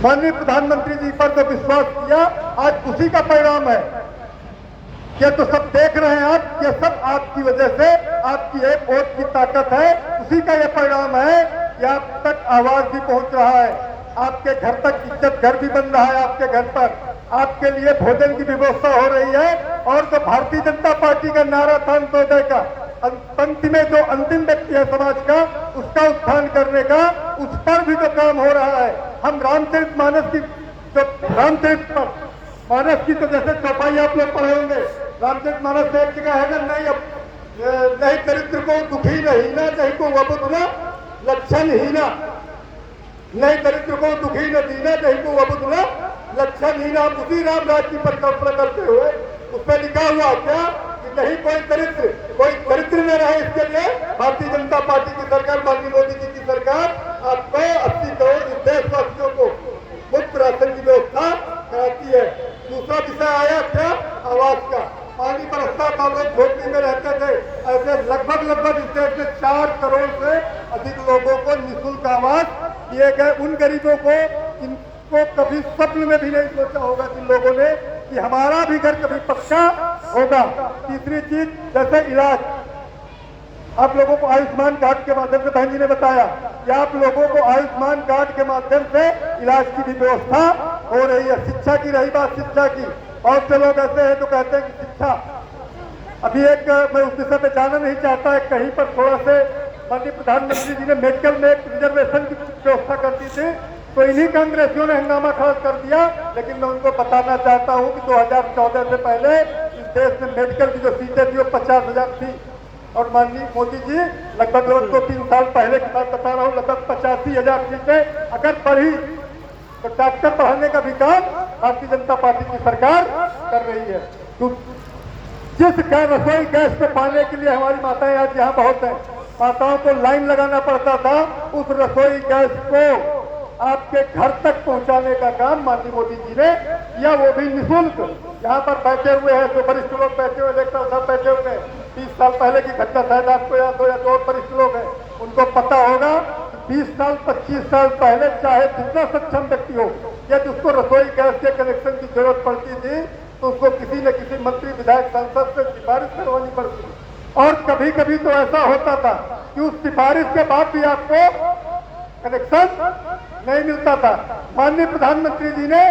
माननीय प्रधानमंत्री जी पर जो विश्वास किया, आज उसी का परिणाम है। ये तो सब देख रहे हैं आप, ये सब आपकी वजह से, आपकी एक वोट की ताकत है, उसी का ये परिणाम है कि आप तक आवाज भी पहुंच रहा है, आपके घर तक इज्जत घर भी बन रहा है, आपके घर पर आपके लिए भोजन की व्यवस्था हो रही है। और जो भारतीय जनता पार्टी का नारा था अंत्योदय का, पंक्ति में जो अंतिम व्यक्ति है समाज का, उसका उत्थान करने का, उस पर भी जो काम हो रहा है। हम रामचरितमानस की जो मानस की तो जैसे चौपाई आप लोग पढ़े होंगे, रामचरितमानस में एक जगह है ना, नहीं चरित्र को दुखी नहीं ना, नहीं को वबुध ना लक्षण हीना, नहीं चरित्र को दुखी न दीना, नहीं को वबुध ना लक्षण हीना। उसी राम राज की परिकल्पना करते हुए उसमें लिखा हुआ क्या कि नहीं कोई चरित्र न रहे, इसके लिए भारतीय जनता पार्टी की सरकार, माननीय मोदी जी की सरकार आपको 80 करोड़ देशवासियों को मुफ्त राशन की व्यवस्था कराती है। दूसरा विषय आया क्या, आवास का। पानी बरसता था, लोग झोपड़ी में रहते थे, ऐसे लगभग इस देश में 4 करोड़ से अधिक लोगों को निःशुल्क आवास दिए गए। उन गरीबों को जिनको कभी स्वप्न में भी नहीं सोचा होगा जिन लोगों ने कि हमारा भी घर कभी पक्का होगा। तीसरी चीज जैसे इलाज, आप लोगों को आयुष्मान कार्ड के माध्यम से बहन जी ने बताया कि आप लोगों को आयुष्मान कार्ड के माध्यम से इलाज की भी व्यवस्था हो रही है। शिक्षा की रही बात, शिक्षा की, बहुत से लोग ऐसे हैं जो कहते हैं कि शिक्षा, अभी एक मैं उस विषय पे जाना नहीं चाहता है, कहीं पर थोड़ा से माननीय प्रधानमंत्री जी ने मेडिकल में एक रिजर्वेशन की व्यवस्था कर दी थी, तो इन्हीं कांग्रेसियों ने हंगामा खड़ा कर दिया। लेकिन मैं उनको बताना चाहता हूं कि 2014 से पहले इस देश में मेडिकल की जो सीटें थी वो 50,000 थी, और माननीय मोदी जी लगभग 2-3 साल पहले की बात बता रहा हूँ, लगभग 85,000 सीटें अगर बढ़ी तो डॉक्टर पढ़ाने का भी काम भारतीय जनता पार्टी की सरकार कर रही है। तो जिस रसोई गैस पे पाने के लिए हमारी माताएं आज यहाँ बहुत है, माताओं को लाइन लगाना पड़ता था, उस रसोई गैस को आपके घर तक पहुंचाने का काम माननीय मोदी जी ने किया, वो भी निःशुल्क। यहाँ पर बैठे हुए हैं जो वरिष्ठ लोग बैठे हुए, इलेक्टर साहब बैठे हुए हैं, 30 साल पहले की घटना शायद आपको याद हो, या जो और वरिष्ठ लोग हैं उनको पता होगा, 20 साल 25 साल पहले चाहे जितना सक्षम व्यक्ति हो, यदि उसको रसोई गैस के कनेक्शन की जरूरत पड़ती थी तो उसको किसी न किसी मंत्री विधायक सांसद से सिफारिश करवानी पड़ती थी। और कभी कभी तो ऐसा होता था कि उस सिफारिश के बाद भी आपको कनेक्शन नहीं मिलता था। माननीय प्रधानमंत्री जी ने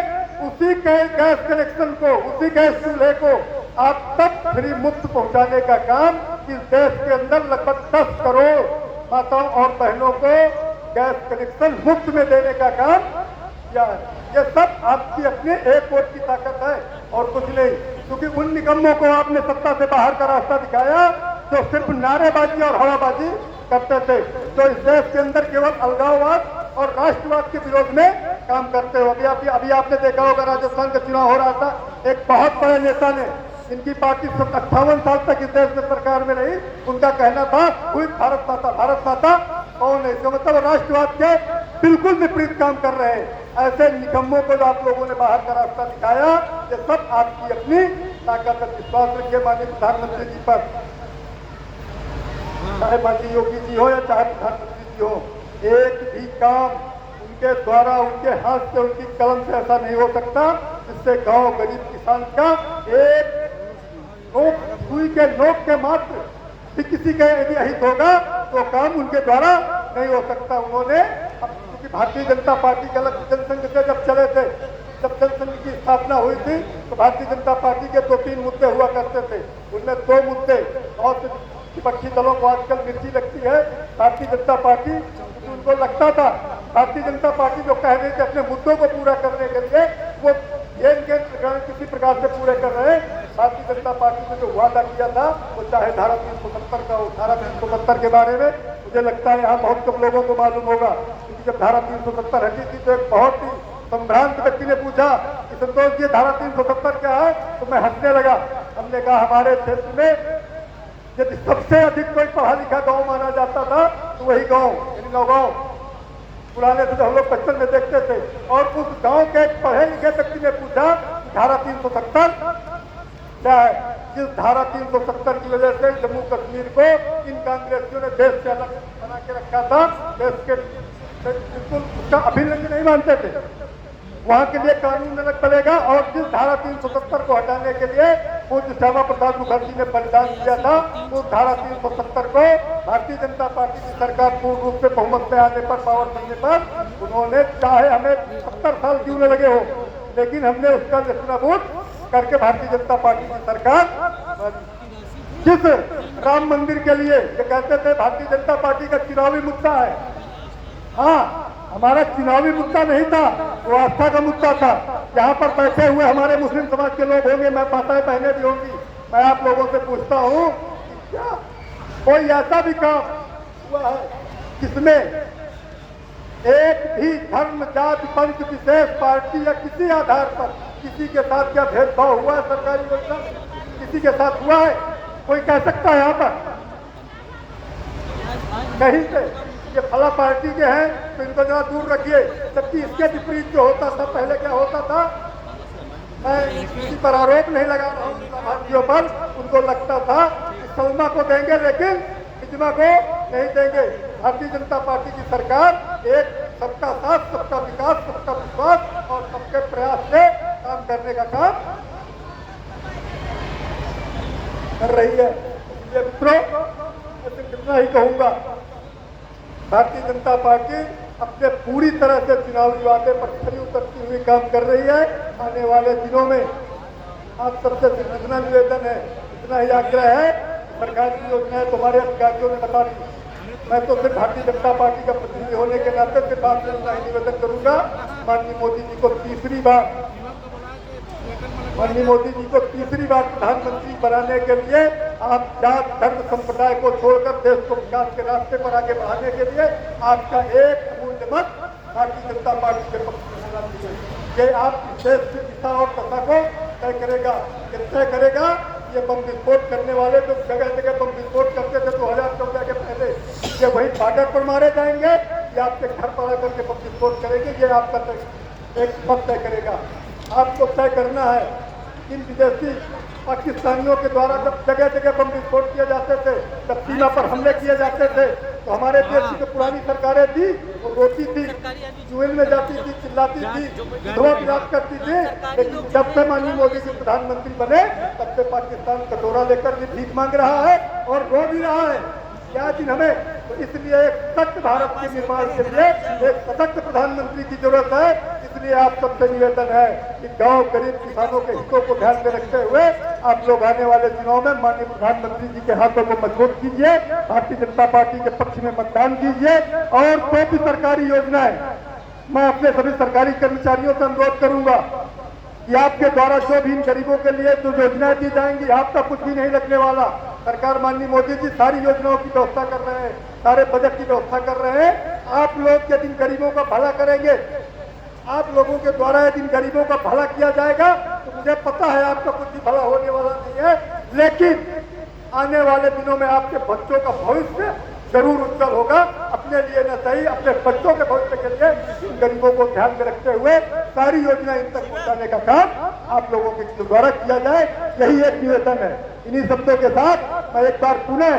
उसी गैस कनेक्शन को, उसी गैस चूल्हे को आप तक फ्री मुफ्त पहुंचाने का काम इस देश के अंदर लगभग 10 करोड़ माताओं और बहनों को गैस कनेक्शन मुफ्त में देने का काम किया है। ये सब आपकी अपने एक वोट की ताकत है और कुछ नहीं, क्योंकि उन निगमों को आपने सत्ता से बाहर का रास्ता दिखाया जो सिर्फ नारेबाजी और हवाबाजी करते थे, जो इस देश के अंदर केवल अलगाववाद और राष्ट्रवाद के विरोध में काम करते हो। अभी आपने देखा होगा राजस्थान का चुनाव हो रहा था, एक बहुत बड़े नेता ने, इनकी पार्टी 58 साल तक इस देश में सरकार में रही, उनका कहना था कोई भारत माता कौन है, जो मतलब राष्ट्रवाद के बिल्कुल विपरीत काम कर रहे हैं। ऐसे निगमों को जो आप लोगों ने बाहर का रास्ता दिखाया, ये सब आपकी अपनी ताकत है। विश्वास रखिए माननीय प्रधानमंत्री जी पर, चाहे माननीय योगी जी हो या चाहे प्रधानमंत्री जी हो, एक भी काम उनके द्वारा, उनके हाथ से, उनकी कलम से ऐसा नहीं हो सकता जिससे गांव गरीब किसान का एक सुई के नोक के मात्र भी किसी का यदि अहित होगा तो काम उनके द्वारा नहीं हो सकता। उन्होंने, क्योंकि भारतीय जनता पार्टी के अलग जनसंघ से जब चले थे, जब जनसंघ की स्थापना हुई थी तो भारतीय जनता पार्टी के 2-3 मुद्दे हुआ करते थे, उनमें 2 मुद्दे, और विपक्षी दलों को आजकल मिर्ची लगती है भारतीय जनता पार्टी, क्योंकि उनको लगता था भारतीय जनता पार्टी जो कह रही थी अपने मुद्दों को पूरा करने के लिए, वो किसी प्रकार से पूरे कर रहे हैं। भारतीय जनता पार्टी ने जो वादा किया था वो चाहे धारा 370 का हो, धारा 370 के बारे में मुझे लगता है यहाँ बहुत कम लोगों को मालूम होगा, क्योंकि जब धारा 370 हटी थी तो एक बहुत ही संभ्रांत व्यक्ति ने पूछा कि संतोष जी धारा 370 क्या है, तो मैं हंसने लगा। हमने कहा हमारे क्षेत्र में यदि सबसे अधिक कोई पढ़ा लिखा गांव माना जाता था तो वही गांव यानी नौगांव, पुराने से हम लोग बचपन में देखते थे, और उस गांव के एक पढ़े लिखे व्यक्ति ने पूछा धारा 370 क्या है। जिस धारा 370 की वजह से जम्मू कश्मीर को इन कांग्रेसियों ने देश से अलग बना के रखा था, देश के बिल्कुल उसका अभिन्न नहीं मानते थे, वहां के लिए कानून अलग बनेगा। और जिस धारा 370 को हटाने के लिए पूज्य श्यामा प्रसाद मुखर्जी ने बलिदान दिया था, उस धारा 370 को भारतीय जनता पार्टी की सरकार पूर्ण रूप से बहुमत में आने पर, पावर मिलने पर, उन्होंने चाहे हमें 70 साल क्यों न लगे हो, लेकिन हमने उसका निष्प्रभुत करके भारतीय जनता पार्टी की सरकार, जिस राम मंदिर के लिए ये कहते थे भारतीय जनता पार्टी का चुनावी मुद्दा है, हाँ हमारा चुनावी मुद्दा नहीं था, वो आस्था का मुद्दा था। यहाँ पर बैठे हुए हमारे मुस्लिम समाज के लोग होंगे, मैं माताएं बहनें भी होंगी, मैं आप लोगों से पूछता हूँ कि क्या कोई ऐसा भी काम हुआ है जिसमें एक भी धर्म, जाति, पंथ, विशेष, पार्टी या किसी आधार पर किसी के साथ क्या भेदभाव हुआ है सरकारी योजना किसी के साथ हुआ है? कोई कह सकता है यहाँ पर? कहीं से ये फला पार्टी के हैं तो इनको जरा दूर रखिए, जबकि इसके विपरीत जो होता था, पहले क्या होता था, मैं किसी पर आरोप नहीं लगा रहा हूँ, लाभार्थियों पर उनको लगता था कि सलमा को देंगे लेकिन इजमा को नहीं देंगे। भारतीय जनता पार्टी की सरकार एक सबका साथ, सबका विकास, सबका विश्वास और सबके प्रयास से काम करने का काम कर रही है। इसलिए मित्रों, मैं सिर्फ इतना ही कहूंगा, भारतीय जनता पार्टी अपने पूरी तरह से चुनावी वादे पर खरी उतरती हुई काम कर रही है। आने वाले दिनों में आप सबसे सिर्फ इतना निवेदन है, इतना ही आग्रह है, सरकार की योजनाएं तुम्हारे अधिकारियों ने बता दी, मैं तो सिर्फ भारतीय जनता पार्टी का प्रतिनिधि होने के नाते सिर्फ आपसे इतना ही निवेदन करूंगा, माननीय मोदी जी को तीसरी बार प्रधानमंत्री बनाने के लिए आप जात, धर्म, संप्रदाय को छोड़कर देश को विकास के रास्ते पर आगे बढ़ाने के लिए आपका एक अमूल्य मत भारतीय जनता पार्टी के पक्ष में होना चाहिए। ये आपकी देश की दिशा और दशा को तय करेगा। ये तय करेगा ये बम विस्फोट करने वाले जो जगह जगह बम विस्फोट करते थे 2014 के पहले, ये वही बॉर्डर पर मारे जाएंगे या आपके घर पर आकर के बम विस्फोट करेंगे, ये आपका एक मत तय करेगा। आपको तय करना है। इन विदेशी पाकिस्तानियों के द्वारा जब जगह जगह बम विस्फोट किए जाते थे, जब सीमा पर हमले किए जाते थे, तो हमारे देश की जो पुरानी सरकारें थी वो रोती थी, जुएल में जाती थी, चिल्लाती थी, विधवा विराज करती थी। लेकिन जब से माननीय मोदी जी प्रधानमंत्री बने तब से पाकिस्तान कटोरा लेकर भी भीख मांग रहा है और रो भी रहा है। क्या दिन हमें तो इसलिए एक सशक्त भारत के निर्माण के लिए एक सशक्त प्रधानमंत्री की जरूरत है। इसलिए आप सबसे निवेदन है कि गांव गरीब किसानों के हितों को ध्यान में रखते हुए आप लोग आने वाले दिनों में माननीय प्रधानमंत्री जी के हाथों को मजबूत कीजिए, भारतीय जनता पार्टी के पक्ष में मतदान कीजिए। और कोई भी सरकारी योजनाएं, मैं अपने सभी सरकारी कर्मचारियों से अनुरोध करूंगा कि आपके द्वारा जो भी इन गरीबों के लिए जो योजनाएं दी जाएंगी, आपका कुछ भी नहीं लगने वाला। सरकार माननीय मोदी जी सारी योजनाओं की व्यवस्था कर रहे हैं, सारे बजट की व्यवस्था कर रहे हैं। आप लोग यदि इन गरीबों का भला करेंगे, आप लोगों के द्वारा यदि इन गरीबों का भला किया जाएगा, तो मुझे पता है आपका कुछ भी भला होने वाला नहीं है, लेकिन आने वाले दिनों में आपके बच्चों का भविष्य जरूर उज्जवल होगा। अपने लिए न सही, अपने बच्चों के भविष्य के लिए इन गरीबों को ध्यान में रखते हुए सारी योजना इन तक पहुंचाने का काम आप लोगों के द्वारा किया जाए, यही एक निवेदन है। इन्हीं शब्दों के साथ मैं एक बार पुनः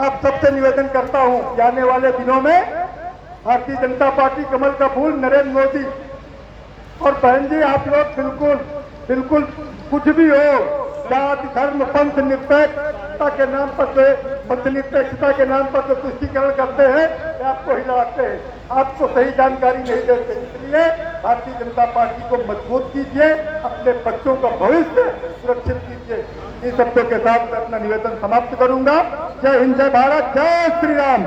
आप सबसे निवेदन करता हूं कि आने वाले दिनों में भारतीय जनता पार्टी कमल का फूल नरेंद्र मोदी और बहन जी, आप लोग बिल्कुल कुछ भी हो, जाति, धर्म, पंथ निरपेक्षता के नाम पर जो पंथ निरपेक्षता के नाम पर जो तुष्टीकरण करते हैं, वे आपको हिलाते हैं, आपको सही जानकारी नहीं देते। इसलिए भारतीय जनता पार्टी को मजबूत कीजिए, अपने बच्चों का भविष्य सुरक्षित कीजिए। इन शब्दों के साथ मैं अपना निवेदन समाप्त करूंगा। जय हिंद, जय भारत, जय श्री राम।